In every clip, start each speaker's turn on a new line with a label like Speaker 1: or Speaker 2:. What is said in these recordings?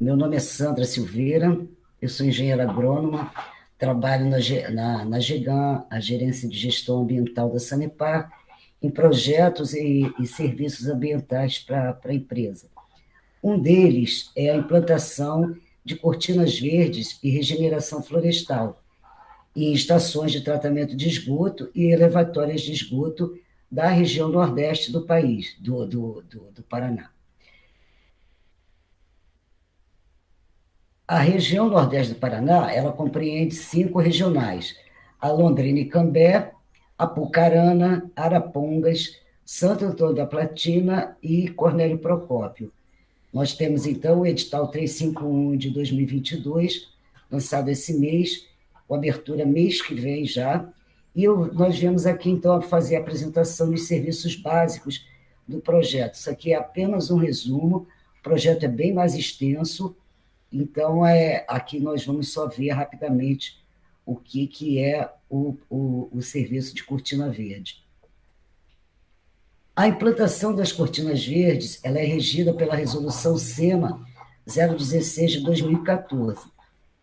Speaker 1: Meu nome é Sandra Silveira, eu sou engenheira agrônoma, trabalho na GEGAM, a Gerência de Gestão Ambiental da Sanepar, em projetos e serviços ambientais para a empresa. Um deles é a implantação de cortinas verdes e regeneração florestal em estações de tratamento de esgoto e elevatórias de esgoto da região nordeste do país, do Paraná. A região nordeste do Paraná, ela compreende 5 regionais: a Londrina e Cambé, Apucarana, Arapongas, Santo Antônio da Platina e Cornélio Procópio. Nós temos, então, o edital 351 de 2022, lançado esse mês, com abertura mês que vem já, e nós viemos aqui, então, a fazer a apresentação dos serviços básicos do projeto. Isso aqui é apenas um resumo, o projeto é bem mais extenso, então, aqui nós vamos só ver rapidamente o que é o serviço de cortina verde. A implantação das cortinas verdes ela é regida pela Resolução SEMA 016 de 2014,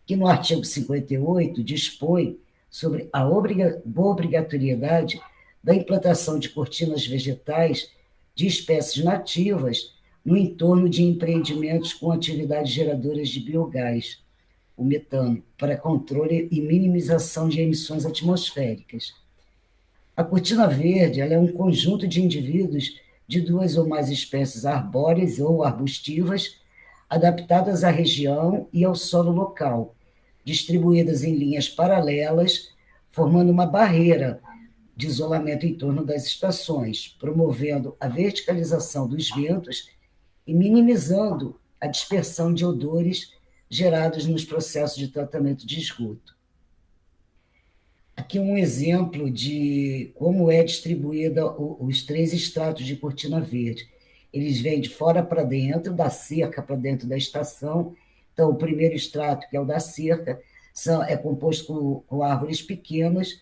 Speaker 1: que no artigo 58 dispõe sobre a obrigatoriedade da implantação de cortinas vegetais de espécies nativas no entorno de empreendimentos com atividades geradoras de biogás, o metano, para controle e minimização de emissões atmosféricas. A cortina verde ela é um conjunto de indivíduos de 2 ou mais espécies arbóreas ou arbustivas, adaptadas à região e ao solo local, distribuídas em linhas paralelas, formando uma barreira de isolamento em torno das estações, promovendo a verticalização dos ventos e minimizando a dispersão de odores gerados nos processos de tratamento de esgoto. Aqui um exemplo de como é distribuída os 3 estratos de cortina verde. Eles vêm de fora para dentro, da cerca para dentro da estação. Então, o primeiro extrato, que é o da cerca, é composto com árvores pequenas,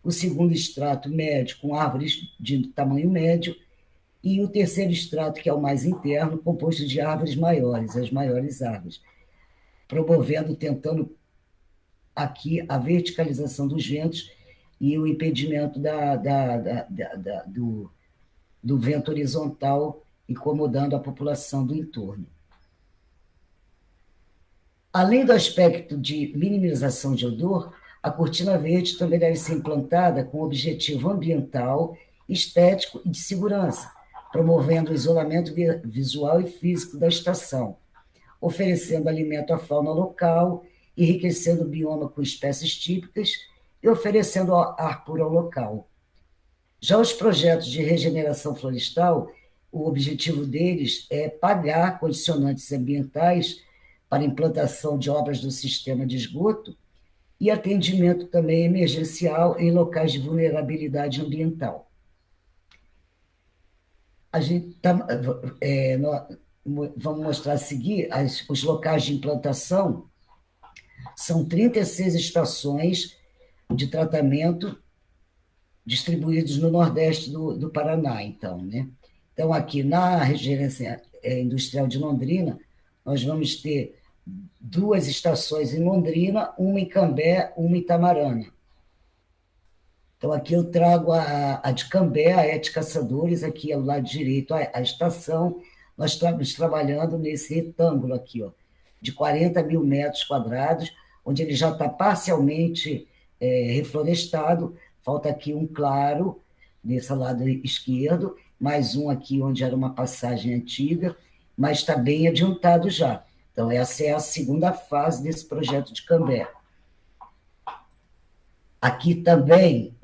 Speaker 1: o segundo extrato médio, com árvores de tamanho médio, e o terceiro extrato, que é o mais interno, composto de árvores maiores, as maiores árvores, promovendo, tentando aqui a verticalização dos ventos e o impedimento do vento horizontal incomodando a população do entorno. Além do aspecto de minimização de odor, a cortina verde também deve ser implantada com objetivo ambiental, estético e de segurança, promovendo o isolamento visual e físico da estação, oferecendo alimento à fauna local, enriquecendo o bioma com espécies típicas e oferecendo ar puro ao local. Já os projetos de regeneração florestal, o objetivo deles é pagar condicionantes ambientais para implantação de obras do sistema de esgoto e atendimento também emergencial em locais de vulnerabilidade ambiental. A gente vamos mostrar a seguir os locais de implantação. São 36 estações de tratamento distribuídos no nordeste do Paraná, então, né? Então, aqui na região industrial de Londrina, nós vamos ter 2 estações em Londrina, uma em Cambé, uma em Itamarana. Então, aqui eu trago a de Cambé, a ET Caçadores, aqui ao lado direito, a estação. Nós estamos trabalhando nesse retângulo aqui, ó, de 40 mil metros quadrados, onde ele já está parcialmente reflorestado. Falta aqui um claro, nesse lado esquerdo, mais um aqui onde era uma passagem antiga, mas está bem adiantado já. Então, essa é a segunda fase desse projeto de Cambé. Aqui também,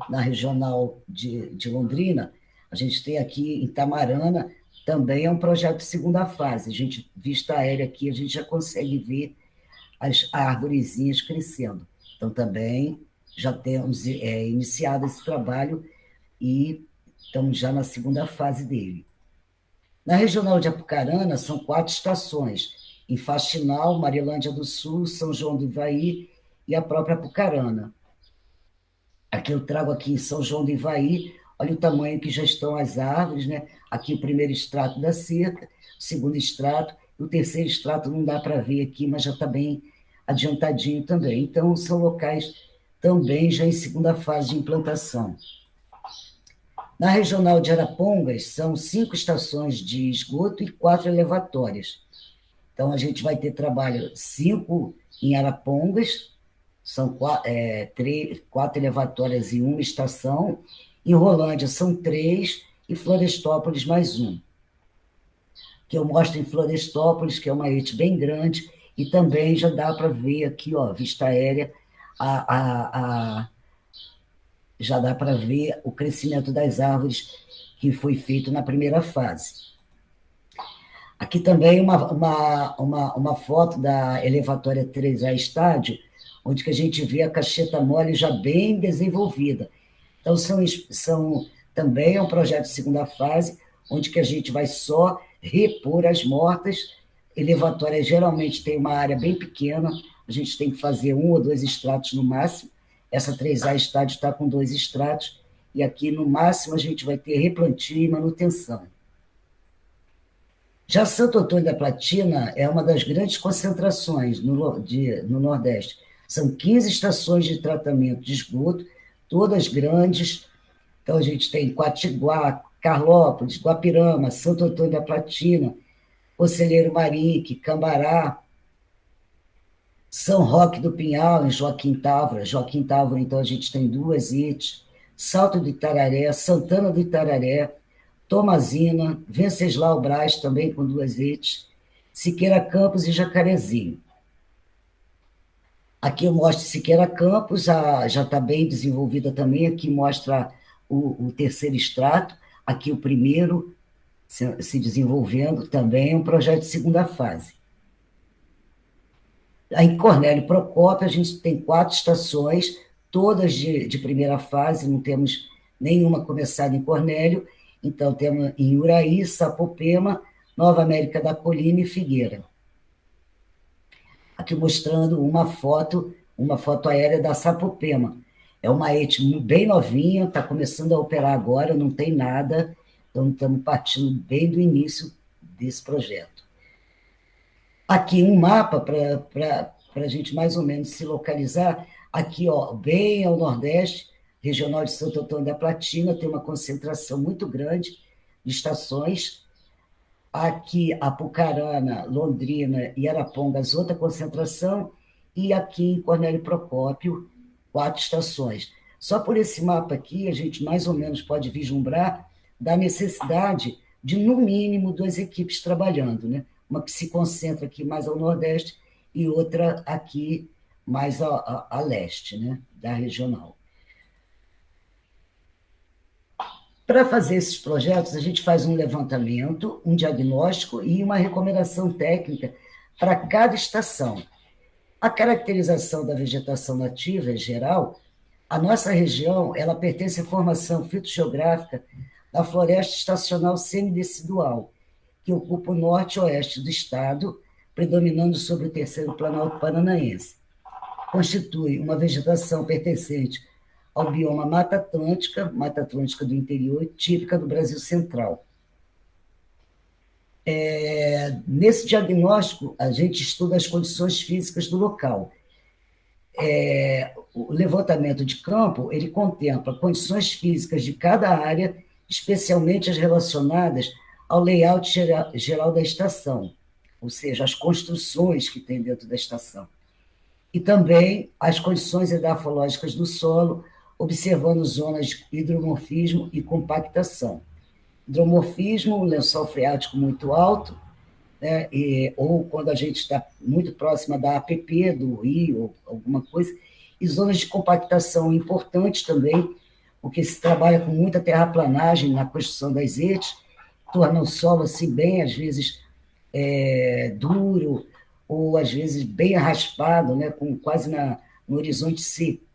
Speaker 1: na regional de Londrina, a gente tem aqui em Itamarana, também é um projeto de segunda fase. A gente, vista aérea aqui, a gente já consegue ver as arvorezinhas crescendo. Então, também já temos iniciado esse trabalho e estamos já na segunda fase dele. Na regional de Apucarana, são 4 estações, em Faxinal, Marilândia do Sul, São João do Ivaí e a própria Apucarana. Aqui eu trago aqui em São João do Ivaí, olha o tamanho que já estão as árvores, né? Aqui o primeiro extrato da cerca, o segundo extrato, O terceiro extrato não dá para ver aqui, mas já está bem adiantadinho também. Então, são locais também já em segunda fase de implantação. Na regional de Arapongas, são 5 estações de esgoto e 4 elevatórias. Então, a gente vai ter trabalho 5 em Arapongas, são 4 elevatórias e 1 estação. Em Rolândia, são 3, e Florestópolis, mais 1. Que eu mostro em Florestópolis, que é uma ET bem grande, e também já dá para ver aqui, ó, vista aérea, já dá para ver o crescimento das árvores que foi feito na primeira fase. Aqui também uma foto da elevatória 3A estádio, onde que a gente vê a cacheta mole já bem desenvolvida. Então, também é um projeto de segunda fase, onde que a gente vai só repor as mortas. Elevatória geralmente tem uma área bem pequena, a gente tem que fazer 1 ou 2 estratos no máximo. Essa 3A estádio está com 2 estratos, e aqui no máximo a gente vai ter replantio e manutenção. Já Santo Antônio da Platina é uma das grandes concentrações no Nordeste. São 15 estações de tratamento de esgoto, todas grandes. Então, a gente tem Quatiguá, Carlópolis, Guapirama, Santo Antônio da Platina, Conselheiro Marique, Cambará, São Roque do Pinhal, em Joaquim Távora. Joaquim Távora, então, a gente tem 2 ITs. Salto do Itararé, Santana do Itararé, Tomazina, Venceslau Braz, também com 2 ITs, Siqueira Campos e Jacarezinho. Aqui eu mostro Siqueira Campos, já está bem desenvolvida também. Aqui mostra o terceiro extrato, aqui o primeiro se desenvolvendo, também é um projeto de segunda fase. Aí em Cornélio Procópio, a gente tem 4 estações, todas de primeira fase, não temos nenhuma começada em Cornélio. Então, temos em Uraí, Sapopema, Nova América da Colina e Figueira. Aqui mostrando uma foto aérea da Sapopema. É uma ET bem novinha, está começando a operar agora, não tem nada, então estamos partindo bem do início desse projeto. Aqui um mapa para a gente mais ou menos se localizar. Aqui, ó, bem ao nordeste, regional de Santo Antônio da Platina, tem uma concentração muito grande de estações. Aqui, Apucarana, Londrina e Arapongas, outra concentração. E aqui em Cornélio Procópio, 4 estações. Só por esse mapa aqui, a gente mais ou menos pode vislumbrar da necessidade de, no mínimo, 2 equipes trabalhando, né? Uma que se concentra aqui mais ao nordeste e outra aqui mais a leste, né? Da regional. Para fazer esses projetos, a gente faz um levantamento, um diagnóstico e uma recomendação técnica para cada estação. A caracterização da vegetação nativa, em geral, a nossa região, ela pertence à formação fitogeográfica da floresta estacional semidecidual, que ocupa o norte e oeste do estado, predominando sobre o terceiro planalto paranaense. Constitui uma vegetação pertencente ao bioma Mata Atlântica do interior, típica do Brasil Central. Nesse diagnóstico, a gente estuda as condições físicas do local. O levantamento de campo, ele contempla condições físicas de cada área, especialmente as relacionadas ao layout geral da estação, ou seja, as construções que tem dentro da estação. E também as condições edafológicas do solo, observando zonas de hidromorfismo e compactação. Hidromorfismo, lençol freático muito alto, né, ou quando a gente está muito próxima da APP, do rio, ou alguma coisa, e zonas de compactação importantes também, porque se trabalha com muita terraplanagem na construção das ETs, torna o solo assim bem, às vezes, duro, ou às vezes bem raspado, né, quase no horizonte seco.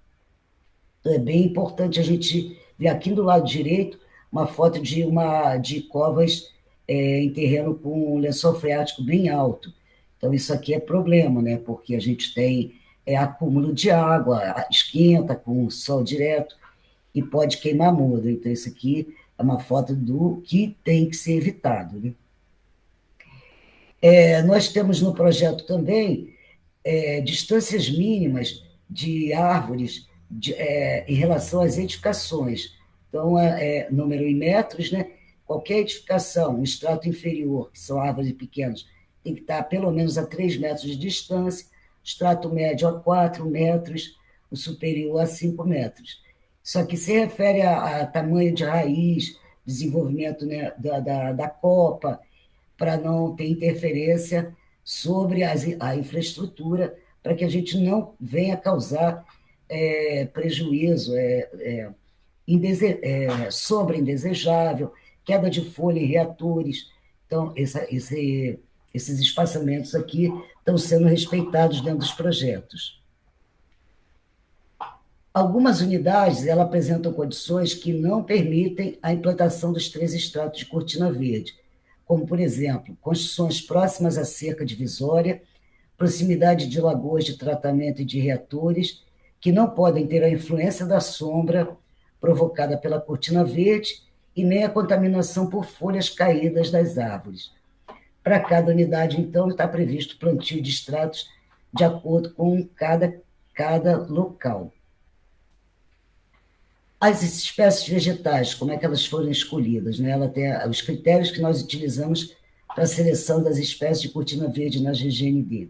Speaker 1: Então, é bem importante a gente ver aqui do lado direito uma foto de covas em terreno com lençol freático bem alto. Então, isso aqui é problema, né, porque a gente tem acúmulo de água, esquenta com o sol direto e pode queimar muda. Então, isso aqui é uma foto do que tem que ser evitado, né? Nós temos no projeto também distâncias mínimas de árvores em relação às edificações. Então, número em metros, né? Qualquer edificação, um estrato inferior, que são árvores pequenas, tem que estar pelo menos a 3 metros de distância, o estrato médio a 4 metros, o superior a 5 metros. Isso aqui se refere a tamanho de raiz, desenvolvimento, né, da copa, para não ter interferência sobre a infraestrutura, para que a gente não venha causar prejuízo, sombra indesejável, queda de folha em reatores. Então, esses espaçamentos aqui estão sendo respeitados dentro dos projetos. Algumas unidades elas apresentam condições que não permitem a implantação dos 3 estratos de cortina verde, como, por exemplo, construções próximas à cerca divisória, proximidade de lagoas de tratamento e de reatores, que não podem ter a influência da sombra provocada pela cortina verde e nem a contaminação por folhas caídas das árvores. Para cada unidade, então, está previsto plantio de estratos de acordo com cada local. As espécies vegetais, como é que elas foram escolhidas? Né? Ela tem os critérios que nós utilizamos para a seleção das espécies de cortina verde nas GGND.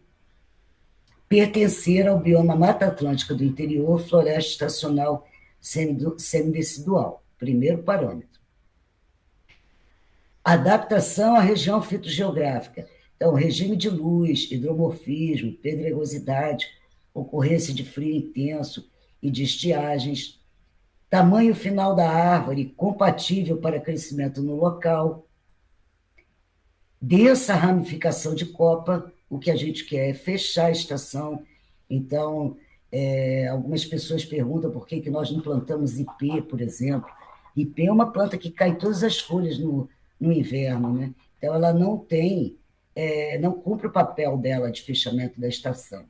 Speaker 1: Pertencer ao bioma Mata Atlântica do interior, floresta estacional semidecidual, primeiro parâmetro. Adaptação à região fitogeográfica. Então, regime de luz, hidromorfismo, pedregosidade, ocorrência de frio intenso e de estiagens, tamanho final da árvore compatível para crescimento no local, densa ramificação de copa, o que a gente quer é fechar a estação. Então, algumas pessoas perguntam por que nós não plantamos ipê, por exemplo. Ipê é uma planta que cai todas as folhas no inverno, né? Então, ela não cumpre o papel dela de fechamento da estação.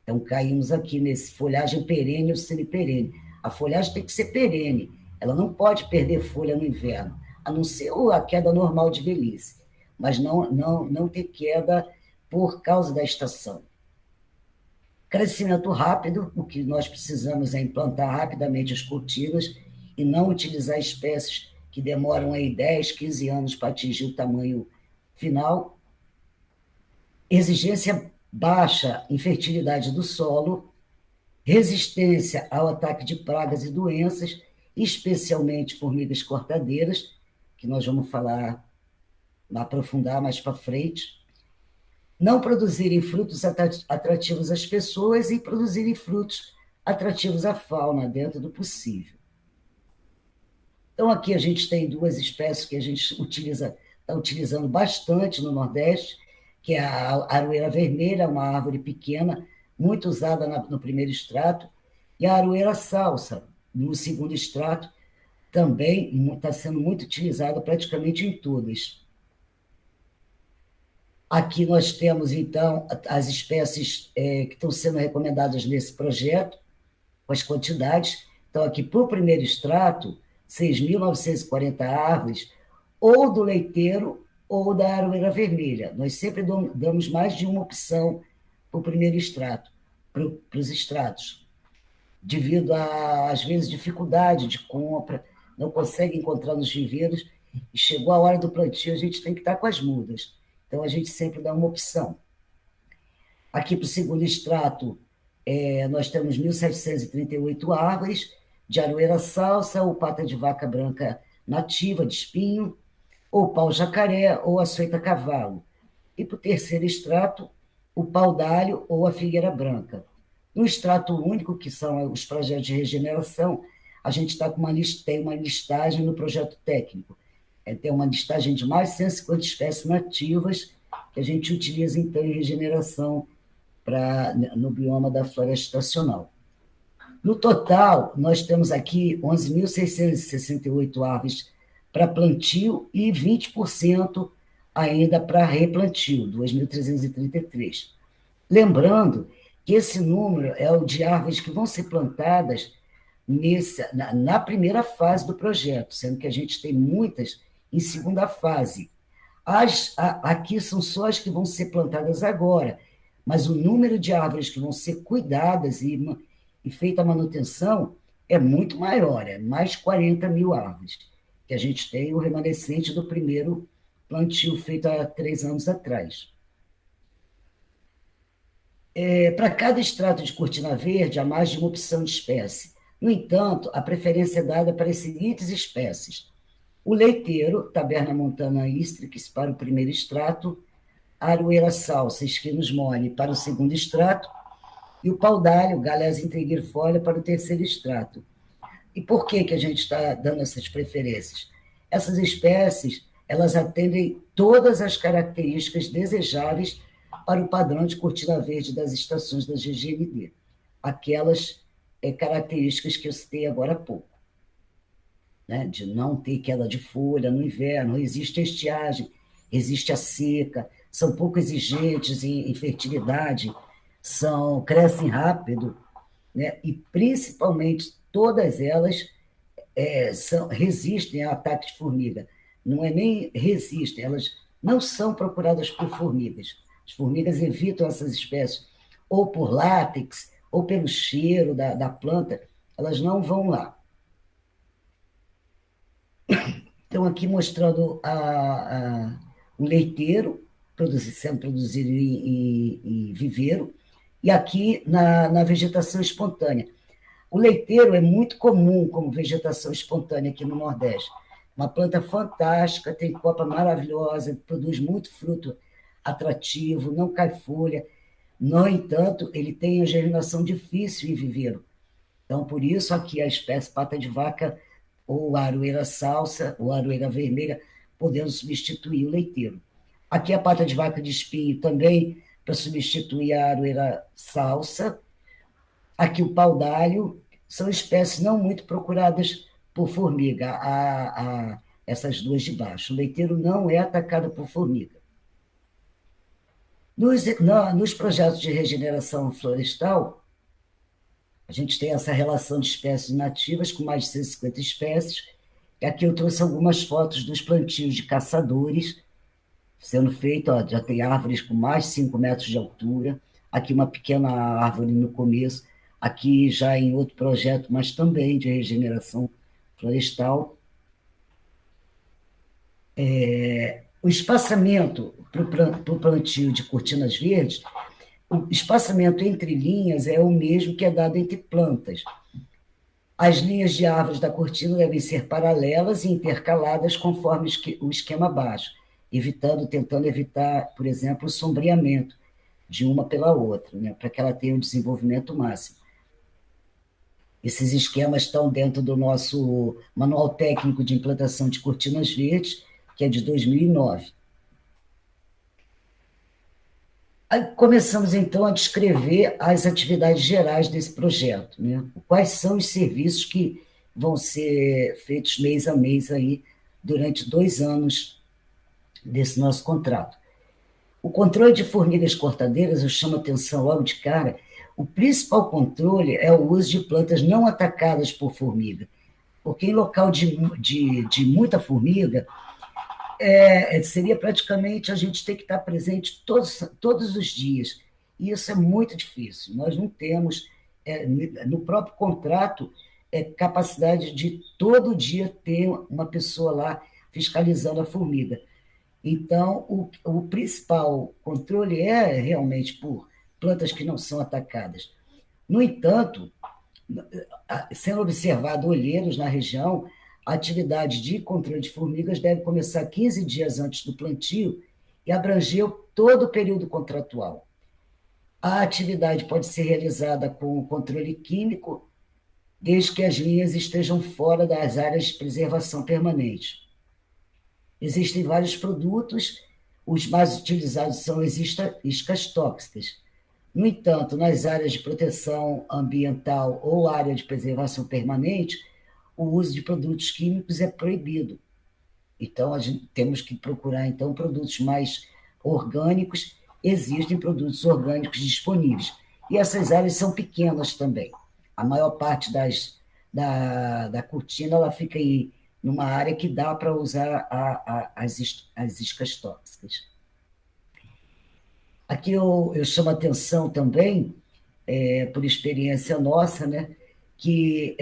Speaker 1: Então, caímos aqui nesse folhagem perene ou semiperene. A folhagem tem que ser perene, ela não pode perder folha no inverno, a não ser a queda normal de velhice, mas não ter queda por causa da estação. Crescimento rápido, o que nós precisamos é implantar rapidamente as cortinas e não utilizar espécies que demoram aí 10, 15 anos para atingir o tamanho final. Exigência baixa em fertilidade do solo, resistência ao ataque de pragas e doenças, especialmente formigas cortadeiras, que nós vamos aprofundar mais para frente. Não produzirem frutos atrativos às pessoas e produzirem frutos atrativos à fauna, dentro do possível. Então, aqui a gente tem 2 espécies que a gente está utilizando bastante no Nordeste, que é a aroeira vermelha, uma árvore pequena, muito usada no primeiro extrato, e a aroeira salsa, no segundo extrato, também está sendo muito utilizada praticamente em todas. Aqui nós temos, então, as espécies que estão sendo recomendadas nesse projeto, com as quantidades. Então, aqui, para o primeiro extrato, 6.940 árvores, ou do leiteiro ou da aroeira vermelha. Nós sempre damos mais de uma opção para o primeiro extrato, para os extratos, devido a, às vezes, dificuldade de compra, não consegue encontrar nos viveiros, e chegou a hora do plantio, a gente tem que estar com as mudas. Então, a gente sempre dá uma opção. Aqui, para o segundo extrato, nós temos 1.738 árvores de aroeira salsa, ou pata de vaca branca nativa, de espinho, ou pau-jacaré, ou açoita-cavalo. E para o terceiro extrato, o pau-d'alho ou a figueira branca. No extrato único, que são os projetos de regeneração, a gente está com tem uma listagem no projeto técnico. Tem uma listagem de mais de 150 espécies nativas que a gente utiliza, então, em regeneração no bioma da floresta estacional. No total, nós temos aqui 11.668 árvores para plantio e 20% ainda para replantio, 2.333. Lembrando que esse número é o de árvores que vão ser plantadas na primeira fase do projeto, sendo que a gente tem muitas em segunda fase. Aqui são só as que vão ser plantadas agora, mas o número de árvores que vão ser cuidadas e feita a manutenção é muito maior, é mais 40 mil árvores, que a gente tem o remanescente do primeiro plantio feito há 3 anos atrás. Para cada extrato de cortina verde, há mais de uma opção de espécie. No entanto, a preferência é dada para as seguintes espécies: o leiteiro, Taberna montana istrix, para o primeiro extrato, a aroeira salsa, esquinos mole, para o segundo extrato, e o paudalho, Galés integrifolia, para o terceiro extrato. E por que a gente está dando essas preferências? Essas espécies, elas atendem todas as características desejáveis para o padrão de cortina verde das estações da GGND. Aquelas características que eu citei agora há pouco. Né? De não ter queda de folha no inverno, existe a estiagem, existe a seca, são pouco exigentes em fertilidade, crescem rápido, né? E principalmente todas elas resistem a ataque de formiga. Não é nem resistem, elas não são procuradas por formigas. As formigas evitam essas espécies, ou por látex, ou pelo cheiro da planta, elas não vão lá. Então, aqui mostrando o leiteiro sendo produzido em viveiro, e aqui na vegetação espontânea. O leiteiro é muito comum como vegetação espontânea aqui no Nordeste. Uma planta fantástica, tem copa maravilhosa, produz muito fruto atrativo, não cai folha. No entanto, ele tem a germinação difícil em viveiro. Então, por isso, aqui a espécie pata de vaca ou a aroeira salsa ou a aroeira vermelha, podendo substituir o leiteiro. Aqui a pata de vaca de espinho também, para substituir a aroeira salsa. Aqui o paudalho, são espécies não muito procuradas por formiga, essas duas de baixo. O leiteiro não é atacado por formiga. Nos projetos de regeneração florestal, a gente tem essa relação de espécies nativas com mais de 150 espécies. E aqui eu trouxe algumas fotos dos plantios de caçadores sendo feito, já tem árvores com mais de 5 metros de altura. Aqui uma pequena árvore no começo, aqui já em outro projeto, mas também de regeneração florestal. O espaçamento para o plantio de cortinas verdes, o espaçamento entre linhas é o mesmo que é dado entre plantas. As linhas de árvores da cortina devem ser paralelas e intercaladas conforme o esquema abaixo, tentando evitar, por exemplo, o sombreamento de uma pela outra, né, para que ela tenha um desenvolvimento máximo. Esses esquemas estão dentro do nosso Manual Técnico de Implantação de Cortinas Verdes, que é de 2009. Aí começamos, então, a descrever as atividades gerais desse projeto, né? Quais são os serviços que vão ser feitos mês a mês aí, durante 2 anos desse nosso contrato. O controle de formigas cortadeiras, eu chamo a atenção logo de cara, o principal controle é o uso de plantas não atacadas por formiga, porque em local de muita formiga, seria praticamente a gente ter que estar presente todos os dias, e isso é muito difícil. Nós não temos, no próprio contrato, capacidade de todo dia ter uma pessoa lá fiscalizando a formiga. Então, o principal controle é realmente por plantas que não são atacadas. No entanto, sendo observado olheiros na região, a atividade de controle de formigas deve começar 15 dias antes do plantio e abranger todo o período contratual. A atividade pode ser realizada com controle químico, desde que as linhas estejam fora das áreas de preservação permanente. Existem vários produtos, os mais utilizados são as iscas tóxicas. No entanto, nas áreas de proteção ambiental ou área de preservação permanente, o uso de produtos químicos é proibido. Então, temos que procurar, então, produtos mais orgânicos. Existem produtos orgânicos disponíveis. E essas áreas são pequenas também. A maior parte da cortina ela fica em numa área que dá para usar as iscas tóxicas. Aqui eu chamo a atenção também, por experiência nossa, né, que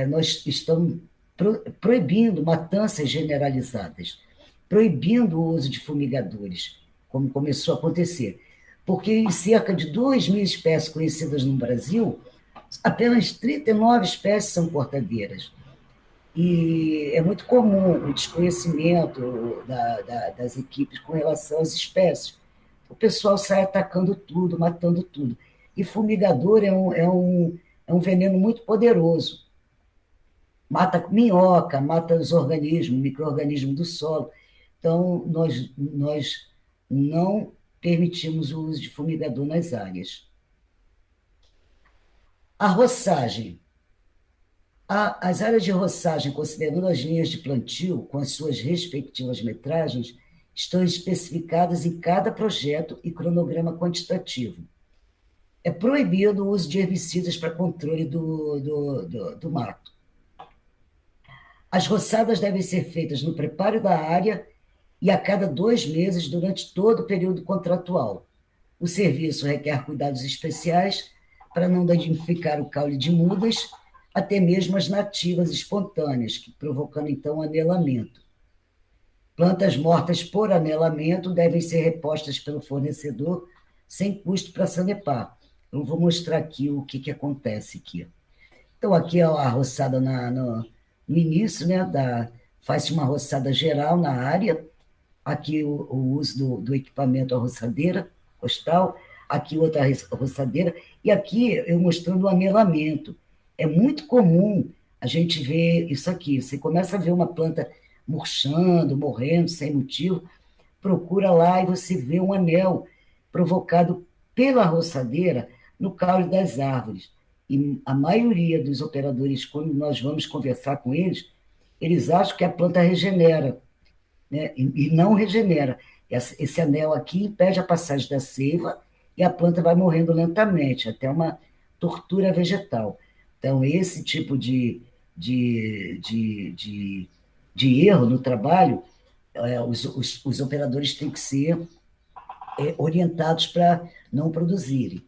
Speaker 1: nós estamos proibindo matanças generalizadas, proibindo o uso de fumigadores, como começou a acontecer. Porque em cerca de 2.000 espécies conhecidas no Brasil, apenas 39 espécies são cortadeiras. E é muito comum o desconhecimento das equipes com relação às espécies. O pessoal sai atacando tudo, matando tudo. E fumigador é um veneno muito poderoso. Mata minhoca, mata os organismos, micro-organismos do solo. Então, nós não permitimos o uso de fumigador nas áreas. A roçagem. As áreas de roçagem, considerando as linhas de plantio, com as suas respectivas metragens, estão especificadas em cada projeto e cronograma quantitativo. É proibido o uso de herbicidas para controle do mato. As roçadas devem ser feitas no preparo da área e a cada 2 meses durante todo o período contratual. O serviço requer cuidados especiais para não danificar o caule de mudas, até mesmo as nativas espontâneas, provocando então anelamento. Plantas mortas por anelamento devem ser repostas pelo fornecedor sem custo para a Sanepar. Eu vou mostrar aqui o que acontece aqui. Então, aqui é a roçada no início, né, faz-se uma roçada geral na área, aqui o uso do equipamento, a roçadeira postal, aqui outra roçadeira, e aqui eu mostrando o anelamento. É muito comum a gente ver isso aqui. Você começa a ver uma planta murchando, morrendo, sem motivo, procura lá e você vê um anel provocado pela roçadeira no caule das árvores. E a maioria dos operadores, quando nós vamos conversar com eles, eles acham que a planta regenera, né? E não regenera. Esse anel aqui impede a passagem da seiva e a planta vai morrendo lentamente, até uma tortura vegetal. Então, esse tipo de erro no trabalho, os operadores têm que ser orientados para não produzirem.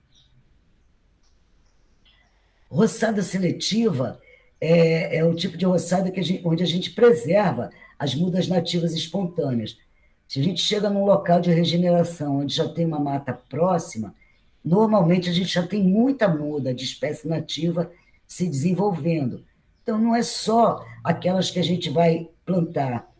Speaker 1: Roçada seletiva é o tipo de roçada onde a gente preserva as mudas nativas espontâneas. Se a gente chega num local de regeneração onde já tem uma mata próxima, normalmente a gente já tem muita muda de espécie nativa se desenvolvendo. Então, não é só aquelas que a gente vai plantar,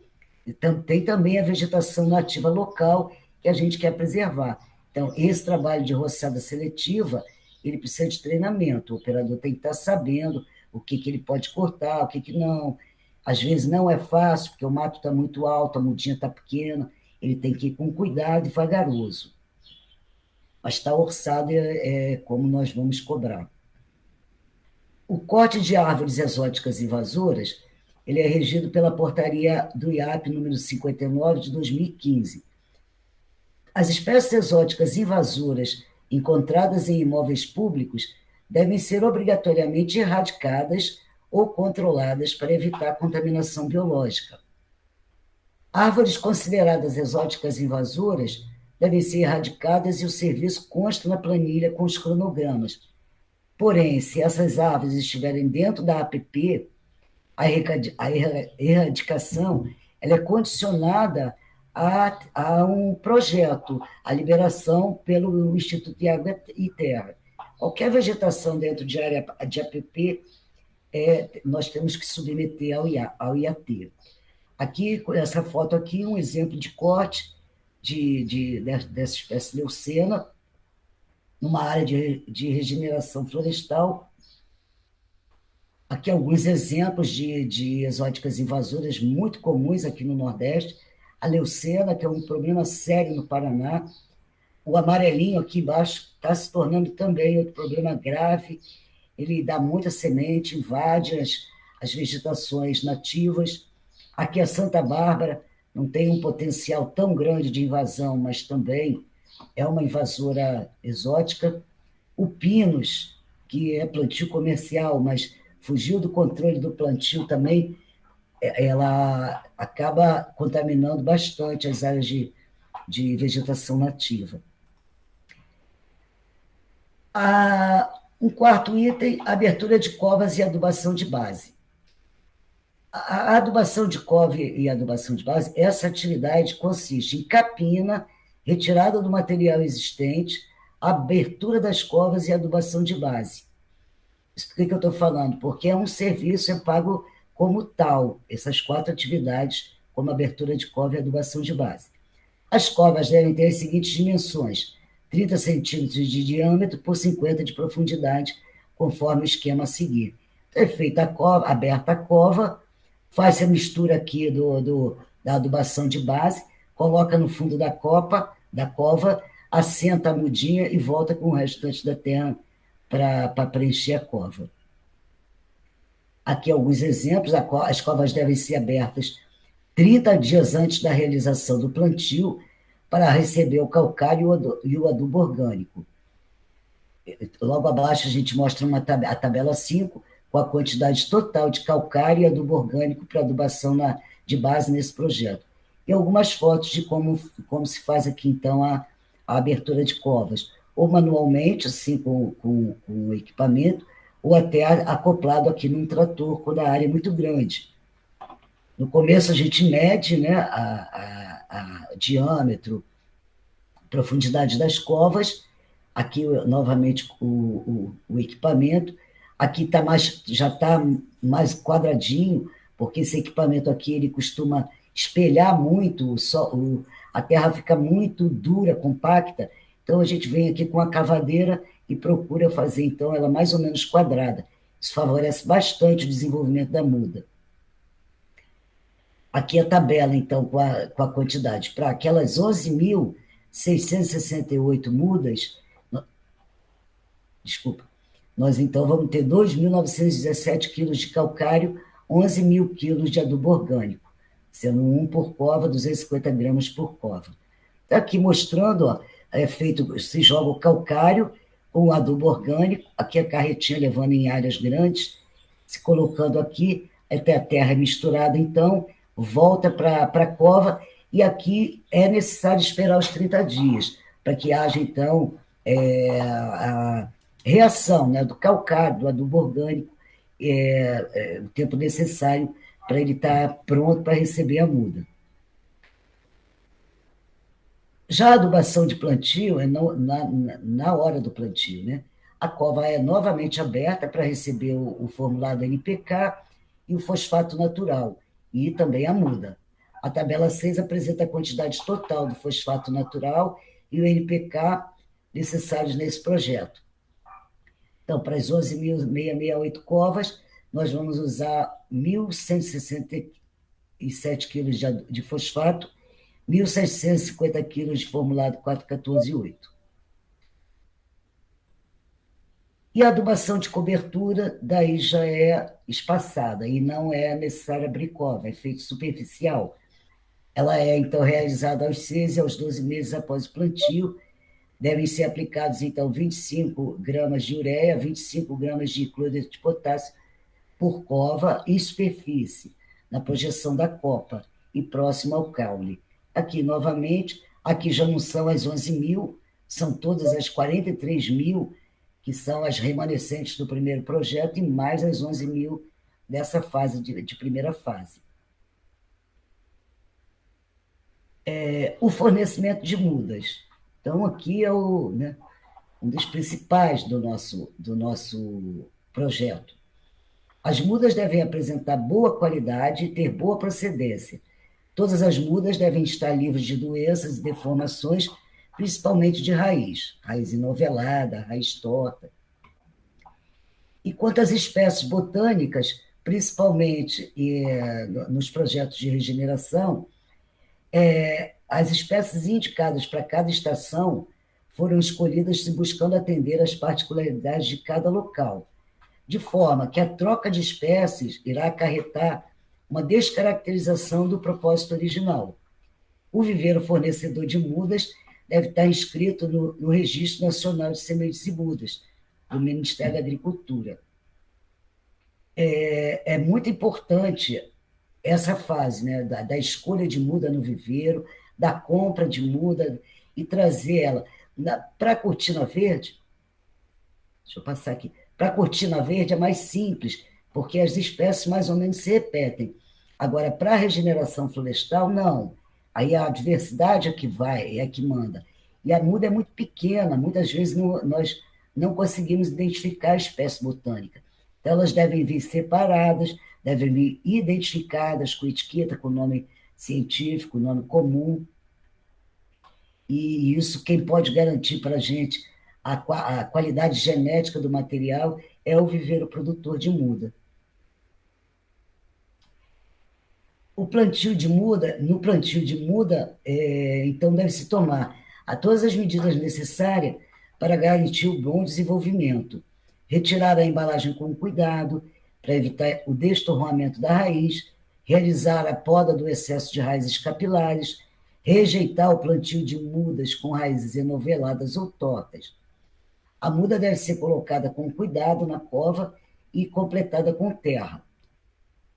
Speaker 1: tem também a vegetação nativa local que a gente quer preservar. Então, esse trabalho de roçada seletiva, ele precisa de treinamento, o operador tem que estar sabendo o que ele pode cortar, o que não. Às vezes não é fácil, porque o mato está muito alto, a mudinha está pequena, ele tem que ir com cuidado e vagaroso. Mas está orçado como nós vamos cobrar. O corte de árvores exóticas invasoras, ele é regido pela portaria do IAP número 59 de 2015. As espécies exóticas invasoras encontradas em imóveis públicos devem ser obrigatoriamente erradicadas ou controladas para evitar a contaminação biológica. Árvores consideradas exóticas invasoras devem ser erradicadas e o serviço consta na planilha com os cronogramas. Porém, se essas árvores estiverem dentro da APP, a erradicação ela é condicionada a um projeto, a liberação pelo Instituto de Água e Terra. Qualquer vegetação dentro de área de APP, nós temos que submeter ao IAT. Aqui, essa foto aqui, um exemplo de corte dessa espécie leucena, numa área de regeneração florestal. Aqui alguns exemplos de exóticas invasoras muito comuns aqui no Nordeste. A leucena, que é um problema sério no Paraná. O amarelinho aqui embaixo está se tornando também outro problema grave. Ele dá muita semente, invade as vegetações nativas. Aqui a Santa Bárbara não tem um potencial tão grande de invasão, mas também é uma invasora exótica. O pinus, que é plantio comercial, mas fugiu do controle do plantio também, ela acaba contaminando bastante as áreas de vegetação nativa. Um quarto item, abertura de covas e adubação de base. A adubação de cova e adubação de base, essa atividade consiste em capina, retirada do material existente, abertura das covas e adubação de base. Isso por que eu estou falando? Porque é um serviço, é pago como tal, essas 4 atividades, como abertura de cova e adubação de base. As covas devem ter as seguintes dimensões: 30 centímetros de diâmetro por 50 de profundidade, conforme o esquema a seguir. Então, é feita a cova, aberta a cova, faz a mistura aqui da adubação de base, coloca no fundo da cova, assenta a mudinha e volta com o restante da terra para preencher a cova. Aqui alguns exemplos: as covas devem ser abertas 30 dias antes da realização do plantio para receber o calcário e o adubo orgânico. Logo abaixo a gente mostra a tabela 5, com a quantidade total de calcário e adubo orgânico para adubação de base nesse projeto. E algumas fotos de como se faz aqui, então, a abertura de covas, ou manualmente, assim, com o equipamento, ou até acoplado aqui num trator, quando a área é muito grande. No começo a gente mede, né, a diâmetro, profundidade das covas, aqui novamente o equipamento, aqui já está mais quadradinho, porque esse equipamento aqui ele costuma espelhar muito, a terra fica muito dura, compacta, então a gente vem aqui com a cavadeira e procura fazer então ela mais ou menos quadrada. Isso favorece bastante o desenvolvimento da muda. Aqui a tabela, então, com a quantidade. Para aquelas 11.668 mudas, nós então vamos ter 2.917 quilos de calcário, 11.000 quilos de adubo orgânico, sendo 1 por cova, 250 gramas por cova. Está aqui mostrando, ó, se joga o calcário com o adubo orgânico, aqui a carretinha levando em áreas grandes, se colocando aqui, até a terra é misturada, então, volta para a cova, e aqui é necessário esperar os 30 dias, para que haja, então, a reação, né, do calcário, do adubo orgânico, o tempo necessário para ele estar pronto para receber a muda. Já a adubação de plantio é na hora do plantio, né? A cova é novamente aberta para receber o formulado NPK e o fosfato natural, e também a muda. A tabela 6 apresenta a quantidade total do fosfato natural e o NPK necessários nesse projeto. Então, para as 11.668 covas, nós vamos usar 1.167 quilos de fosfato, 1.650 quilos de formulado 414-8. E a adubação de cobertura, daí já é espaçada, e não é necessário abrir cova, é feito superficial. Ela é, então, realizada aos 6 e aos 12 meses após o plantio. Devem ser aplicados, então, 25 gramas de ureia, 25 gramas de cloreto de potássio por cova e superfície, na projeção da copa e próximo ao caule. Aqui, novamente, aqui já não são as 11.000, são todas as 43.000, que são as remanescentes do primeiro projeto, e mais as 11.000 dessa fase, de primeira fase. O fornecimento de mudas. Então, aqui é um dos principais do nosso projeto. As mudas devem apresentar boa qualidade e ter boa procedência. Todas as mudas devem estar livres de doenças e deformações, principalmente de raiz enovelada, raiz torta. E quanto às espécies botânicas, principalmente nos projetos de regeneração, as espécies indicadas para cada estação foram escolhidas buscando atender às particularidades de cada local, de forma que a troca de espécies irá acarretar uma descaracterização do propósito original. O viveiro fornecedor de mudas deve estar inscrito no Registro Nacional de Sementes e Mudas, do Ministério da Agricultura. É muito importante essa fase, né, da escolha de muda no viveiro, da compra de muda e trazer ela para a cortina verde. Deixa eu passar aqui. Para a cortina verde é mais simples, porque as espécies mais ou menos se repetem. Agora, para a regeneração florestal, não. Aí a diversidade é que vai, é que manda. E a muda é muito pequena, muitas vezes nós não conseguimos identificar a espécie botânica. Então, elas devem vir separadas, devem vir identificadas com etiqueta, com nome científico, nome comum, e isso quem pode garantir para a gente a qualidade genética do material é o viveiro produtor de muda. O plantio de muda, no plantio de muda, então deve-se tomar todas as medidas necessárias para garantir o bom desenvolvimento. Retirar a embalagem com cuidado, para evitar o destorroamento da raiz, realizar a poda do excesso de raízes capilares, rejeitar o plantio de mudas com raízes enoveladas ou tortas. A muda deve ser colocada com cuidado na cova e completada com terra.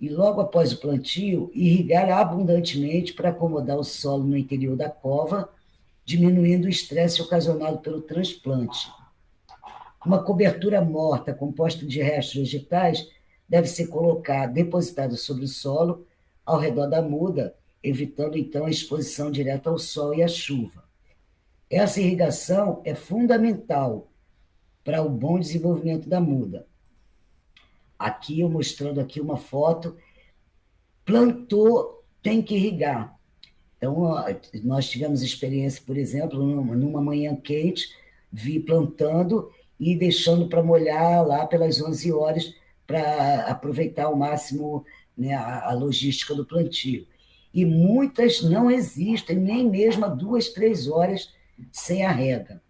Speaker 1: E logo após o plantio, irrigar abundantemente para acomodar o solo no interior da cova, diminuindo o estresse ocasionado pelo transplante. Uma cobertura morta composta de restos vegetais deve ser colocada, depositada sobre o solo, ao redor da muda, evitando então a exposição direta ao sol e à chuva. Essa irrigação é fundamental para o bom desenvolvimento da muda. Aqui eu mostrando aqui uma foto, plantou, tem que irrigar. Então, nós tivemos experiência, por exemplo, numa manhã quente, vi plantando e deixando para molhar lá pelas 11 horas para aproveitar ao máximo, né, a logística do plantio. E muitas não existem, nem mesmo a 2, 3 horas sem a rega.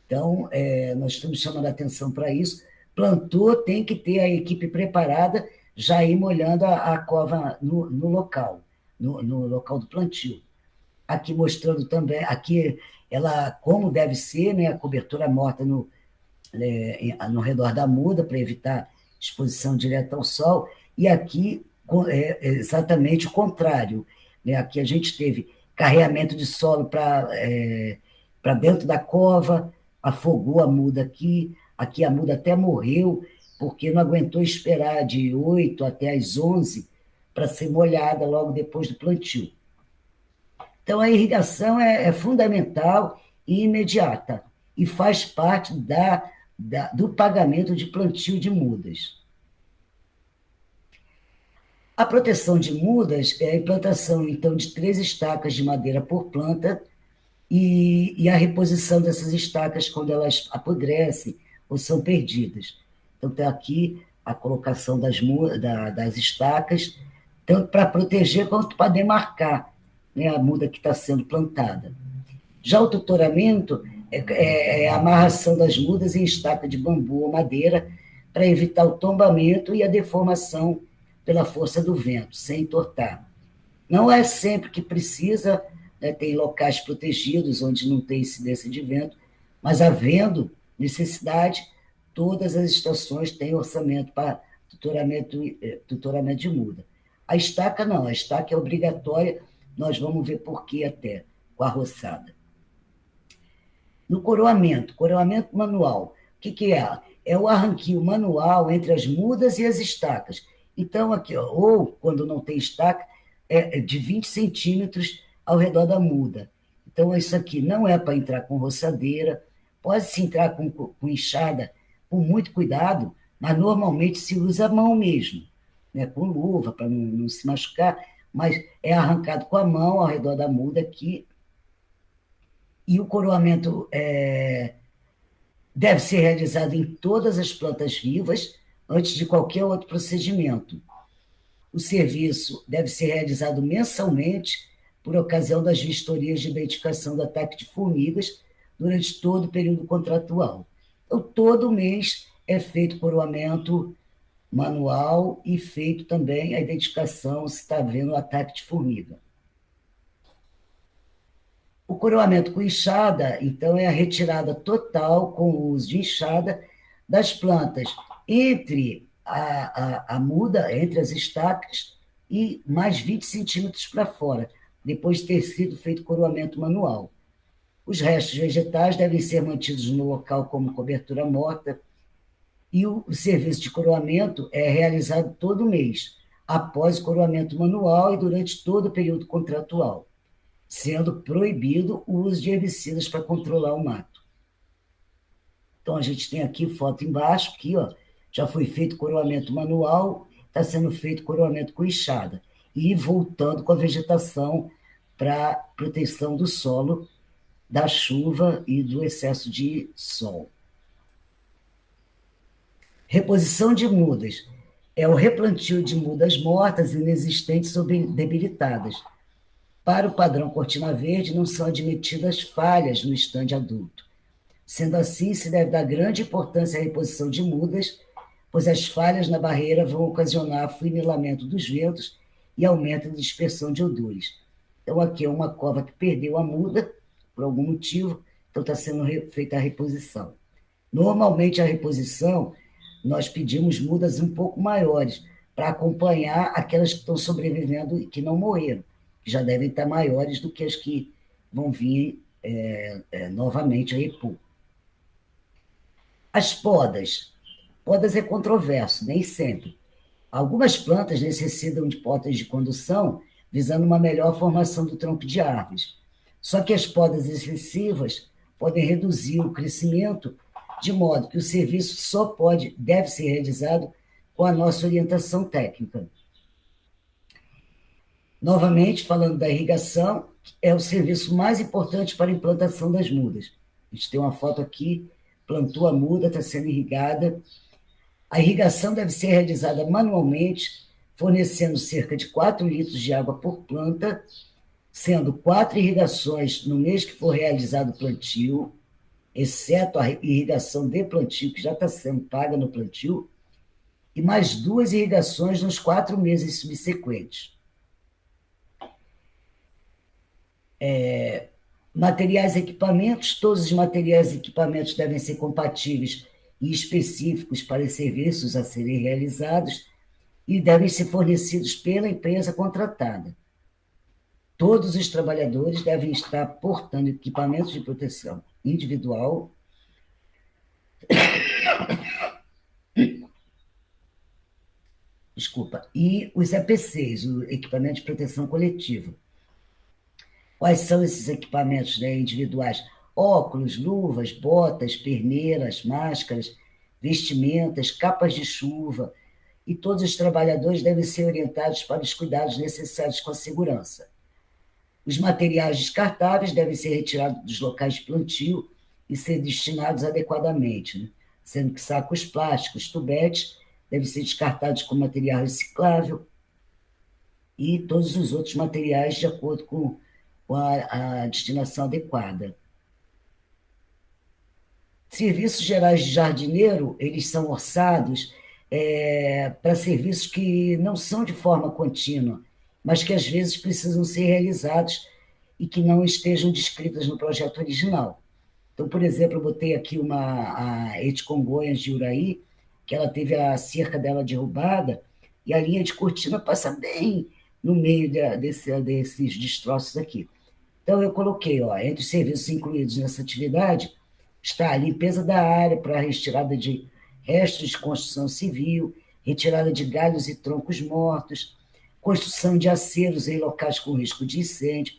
Speaker 1: Então, nós estamos chamando a atenção para isso. Plantou, tem que ter a equipe preparada, já ir molhando a cova no local, no local do plantio. Aqui mostrando também, aqui ela, como deve ser, né, a cobertura morta no redor da muda, para evitar exposição direta ao sol, e aqui exatamente o contrário. Né? Aqui a gente teve carreamento de solo para dentro da cova, afogou a muda aqui a muda até morreu, porque não aguentou esperar de 8 até as 11 para ser molhada logo depois do plantio. Então, a irrigação é fundamental e imediata, e faz parte do pagamento de plantio de mudas. A proteção de mudas é a implantação, então, de 3 estacas de madeira por planta e a reposição dessas estacas quando elas apodrecem ou são perdidas. Então, tem aqui a colocação das estacas, tanto para proteger quanto para demarcar, né, a muda que está sendo plantada. Já o tutoramento é a amarração das mudas em estaca de bambu ou madeira para evitar o tombamento e a deformação pela força do vento, sem entortar. Não é sempre que precisa, né, tem locais protegidos onde não tem incidência de vento, mas havendo necessidade, todas as estações têm orçamento para tutoramento de muda. A estaca não, a estaca é obrigatória, nós vamos ver por que até, com a roçada. No coroamento manual, o que é? É o arranquio manual entre as mudas e as estacas. Então, aqui, ou quando não tem estaca, é de 20 centímetros ao redor da muda. Então, isso aqui não é para entrar com roçadeira, pode-se entrar com enxada com muito cuidado, mas normalmente se usa a mão mesmo, né, com luva, para não se machucar, mas é arrancado com a mão ao redor da muda aqui. E o coroamento deve ser realizado em todas as plantas vivas, antes de qualquer outro procedimento. O serviço deve ser realizado mensalmente, por ocasião das vistorias de identificação do ataque de formigas, durante todo o período contratual. Então, todo mês é feito coroamento manual e feito também a identificação se está havendo ataque de formiga. O coroamento com enxada, então, é a retirada total, com o uso de enxada, das plantas entre a muda, entre as estacas e mais 20 centímetros para fora, depois de ter sido feito coroamento manual. Os restos vegetais devem ser mantidos no local como cobertura morta e o serviço de coroamento é realizado todo mês, após o coroamento manual e durante todo o período contratual, sendo proibido o uso de herbicidas para controlar o mato. Então, a gente tem aqui foto embaixo, aqui, ó, já foi feito coroamento manual, está sendo feito coroamento com enxada, e voltando com a vegetação para proteção do solo, da chuva e do excesso de sol. Reposição de mudas. É o replantio de mudas mortas, inexistentes ou debilitadas. Para o padrão Cortina Verde, não são admitidas falhas no estande adulto. Sendo assim, se deve dar grande importância à reposição de mudas, pois as falhas na barreira vão ocasionar afunilamento dos ventos e aumento da dispersão de odores. Então, aqui é uma cova que perdeu a muda, por algum motivo, então está sendo feita a reposição. Normalmente, a reposição, nós pedimos mudas um pouco maiores, para acompanhar aquelas que estão sobrevivendo e que não morreram, que já devem estar maiores do que as que vão vir novamente a repor. As podas. Podas é controverso, nem sempre. Algumas plantas necessitam de podas de condução, visando uma melhor formação do tronco de árvores. Só que as podas excessivas podem reduzir o crescimento, de modo que o serviço deve ser realizado com a nossa orientação técnica. Novamente, falando da irrigação, é o serviço mais importante para a implantação das mudas. A gente tem uma foto aqui, plantou a muda, está sendo irrigada. A irrigação deve ser realizada manualmente, fornecendo cerca de 4 litros de água por planta, sendo 4 irrigações no mês que for realizado o plantio, exceto a irrigação de plantio, que já está sendo paga no plantio, e mais 2 irrigações nos 4 meses subsequentes. Materiais e equipamentos, todos os materiais e equipamentos devem ser compatíveis e específicos para os serviços a serem realizados e devem ser fornecidos pela empresa contratada. Todos os trabalhadores devem estar portando equipamentos de proteção individual, e os EPCs, o equipamento de proteção coletiva. Quais são esses equipamentos individuais? Óculos, luvas, botas, perneiras, máscaras, vestimentas, capas de chuva, e todos os trabalhadores devem ser orientados para os cuidados necessários com a segurança. Os materiais descartáveis devem ser retirados dos locais de plantio e ser destinados adequadamente, né? Sendo que sacos plásticos, tubetes, devem ser descartados com material reciclável e todos os outros materiais de acordo com a destinação adequada. Serviços gerais de jardineiro, eles são orçados para serviços que não são de forma contínua, mas que às vezes precisam ser realizados e que não estejam descritas no projeto original. Então, por exemplo, eu botei aqui a Ete Congonhas de Uraí, que ela teve a cerca dela derrubada, e a linha de cortina passa bem no meio desses destroços aqui. Então, eu coloquei, entre os serviços incluídos nessa atividade, está a limpeza da área para a retirada de restos de construção civil, retirada de galhos e troncos mortos, construção de aceros em locais com risco de incêndio.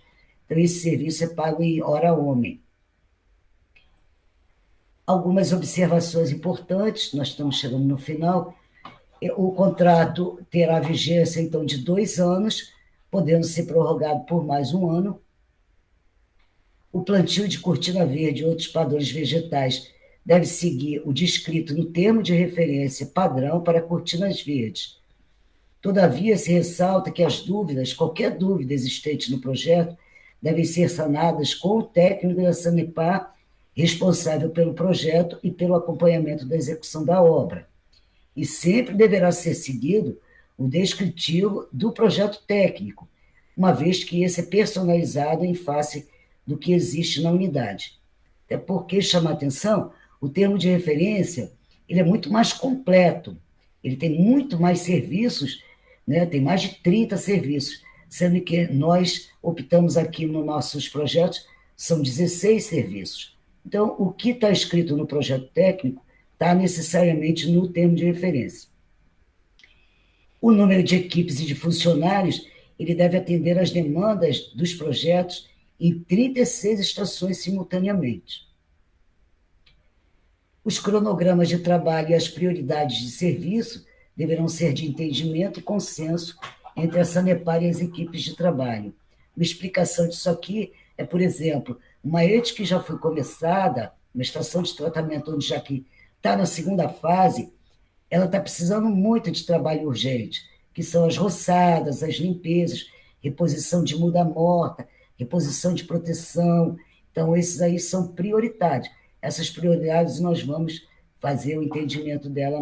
Speaker 1: Então, esse serviço é pago em hora homem. Algumas observações importantes, nós estamos chegando no final. O contrato terá vigência, então, de 2 anos, podendo ser prorrogado por mais 1 ano. O plantio de cortina verde e outros padrões vegetais deve seguir o descrito no termo de referência padrão para cortinas verdes. Todavia, se ressalta que qualquer dúvida existente no projeto, devem ser sanadas com o técnico da Sanepar, responsável pelo projeto e pelo acompanhamento da execução da obra. E sempre deverá ser seguido o descritivo do projeto técnico, uma vez que esse é personalizado em face do que existe na unidade. Até porque, chama a atenção, o termo de referência ele é muito mais completo, ele tem muito mais serviços né? Tem mais de 30 serviços, sendo que nós optamos aqui nos nossos projetos, são 16 serviços. Então, o que está escrito no projeto técnico está necessariamente no termo de referência. O número de equipes e de funcionários, ele deve atender às demandas dos projetos em 36 estações simultaneamente. Os cronogramas de trabalho e as prioridades de serviço deverão ser de entendimento e consenso entre a Sanepar e as equipes de trabalho. Uma explicação disso aqui é, por exemplo, uma ET que já foi começada, uma estação de tratamento onde já que está na segunda fase, ela está precisando muito de trabalho urgente, que são as roçadas, as limpezas, reposição de muda morta, reposição de proteção. Então, esses aí são prioritários. Essas prioridades nós vamos fazer o entendimento dela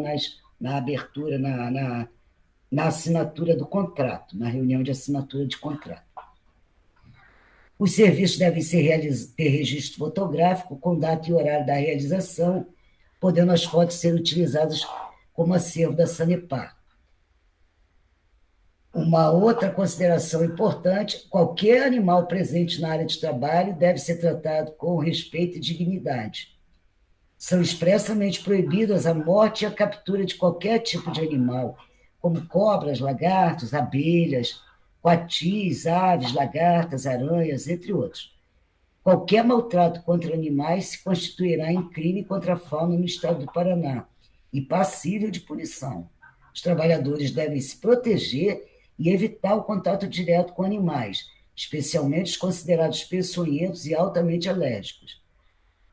Speaker 1: na abertura, na assinatura do contrato, na reunião de assinatura de contrato. Os serviços devem ter registro fotográfico com data e horário da realização, podendo as fotos ser utilizadas como acervo da Sanepar. Uma outra consideração importante: qualquer animal presente na área de trabalho deve ser tratado com respeito e dignidade. São expressamente proibidas a morte e a captura de qualquer tipo de animal, como cobras, lagartos, abelhas, coatis, aves, lagartas, aranhas, entre outros. Qualquer maltrato contra animais se constituirá em crime contra a fauna no estado do Paraná e passível de punição. Os trabalhadores devem se proteger e evitar o contato direto com animais, especialmente os considerados peçonhentos e altamente alérgicos.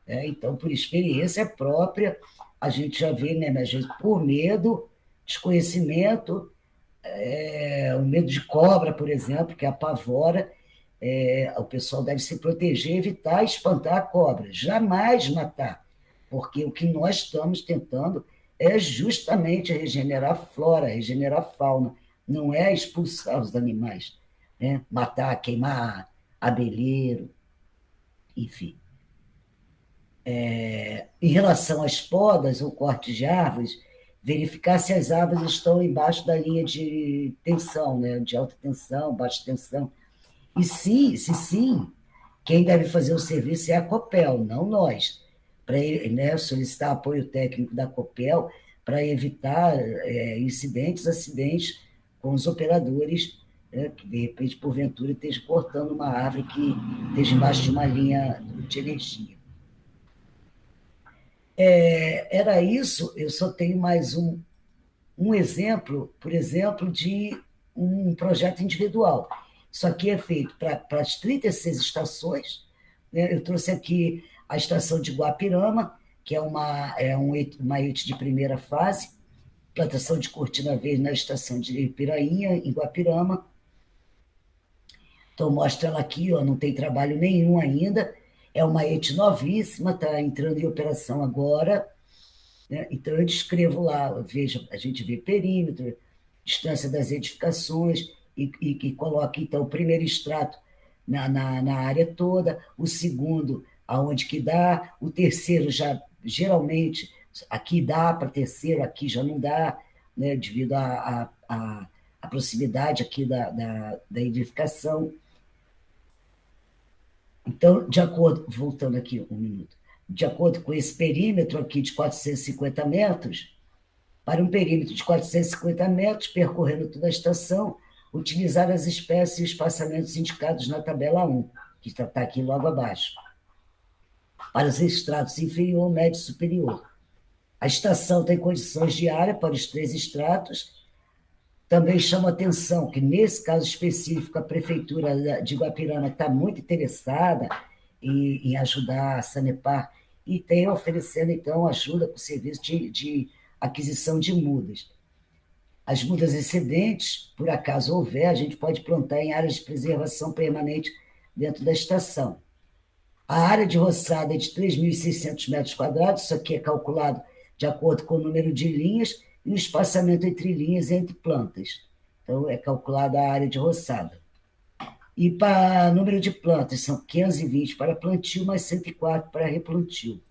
Speaker 1: Então, por experiência própria, a gente já vê, né, às vezes, por medo, desconhecimento, o medo de cobra, por exemplo, que apavora, o pessoal deve se proteger, evitar espantar a cobra, jamais matar, porque o que nós estamos tentando é justamente regenerar a flora, regenerar a fauna, não é expulsar os animais, né? Matar, queimar abelheiro, enfim. Em relação às podas ou cortes de árvores, verificar se as árvores estão embaixo da linha de tensão, né? De alta tensão, baixa tensão. E se sim, quem deve fazer o serviço é a Copel, não nós. Para, né, solicitar apoio técnico da Copel para evitar incidentes, acidentes com os operadores, que de repente, porventura, esteja cortando uma árvore que esteja embaixo de uma linha de energia. Era isso. Eu só tenho mais um exemplo, por exemplo, de um projeto individual. Isso aqui é feito para as 36 estações, né? Eu trouxe aqui a estação de Guapirama, que é uma ET de primeira fase, plantação de cortina verde na estação de Pirainha, em Guapirama. Então, mostra ela aqui, ó, não tem trabalho nenhum ainda, é uma ET novíssima, está entrando em operação agora, né? Então, eu descrevo lá, a gente vê perímetro, distância das edificações, e coloca, então, o primeiro extrato na área toda, o segundo, aonde que dá, o terceiro já, geralmente, aqui dá para terceiro, aqui já não dá, né, devido à proximidade aqui da edificação. Então, voltando aqui um minuto, de acordo com esse perímetro aqui de 450 metros, para um perímetro de 450 metros, percorrendo toda a estação, utilizar as espécies e espaçamentos indicados na tabela 1, que está aqui logo abaixo, para os estratos inferior, médio e superior. A estação tem condições de área para os 3 estratos. Também chama atenção que, nesse caso específico, a Prefeitura de Guapirama está muito interessada em ajudar a Sanepar e tem oferecendo, então, ajuda para o serviço de aquisição de mudas. As mudas excedentes, por acaso houver, a gente pode plantar em áreas de preservação permanente dentro da estação. A área de roçada é de 3.600 metros quadrados, isso aqui é calculado de acordo com o número de linhas e o espaçamento entre linhas e entre plantas. Então, é calculada a área de roçada. E para número de plantas, são 520 para plantio, mais 104 para replantio.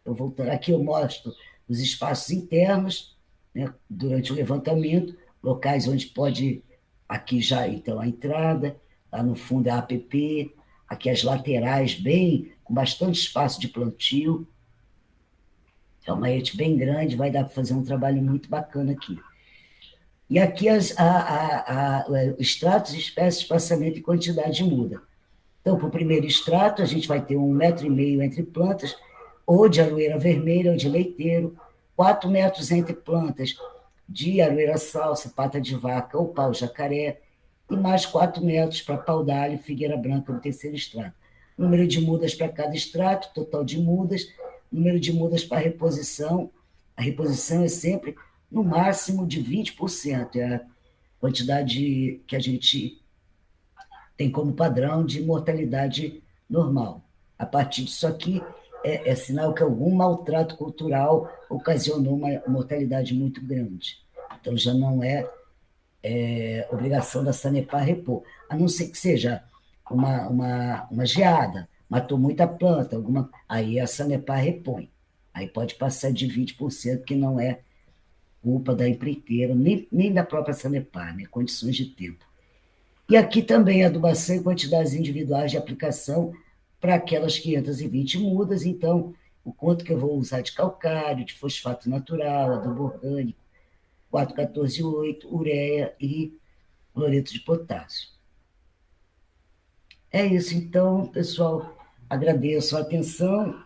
Speaker 1: Então, voltando aqui, eu mostro os espaços internos, né, durante o levantamento, locais onde pode Aqui já, então, a entrada, lá no fundo é a APP, aqui as laterais, bem, com bastante espaço de plantio. É uma rede bem grande, vai dar para fazer um trabalho muito bacana aqui. E aqui extratos, espécies, espaçamento e quantidade muda. Então, para o primeiro extrato, a gente vai ter 1,5 m entre plantas, ou de aroeira vermelha ou de leiteiro, 4 metros entre plantas de aroeira salsa, pata de vaca ou pau jacaré, e mais 4 metros para pau d'alho e figueira branca no terceiro extrato. Número de mudas para cada extrato, total de mudas, número de mudas para reposição. A reposição é sempre no máximo de 20%, é a quantidade que a gente tem como padrão de mortalidade normal. A partir disso aqui, é sinal que algum maltrato cultural ocasionou uma mortalidade muito grande. Então, já não é obrigação da Sanepar repor, a não ser que seja uma geada, matou muita planta, aí a Sanepar repõe. Aí pode passar de 20%, que não é culpa da empreiteira, nem da própria Sanepar, né? Condições de tempo. E aqui também adubação em quantidades individuais de aplicação para aquelas 520 mudas, então o quanto que eu vou usar de calcário, de fosfato natural, adubo orgânico, 4,14,8, ureia e cloreto de potássio. É isso, então, pessoal, agradeço a atenção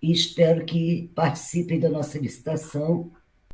Speaker 1: e espero que participem da nossa licitação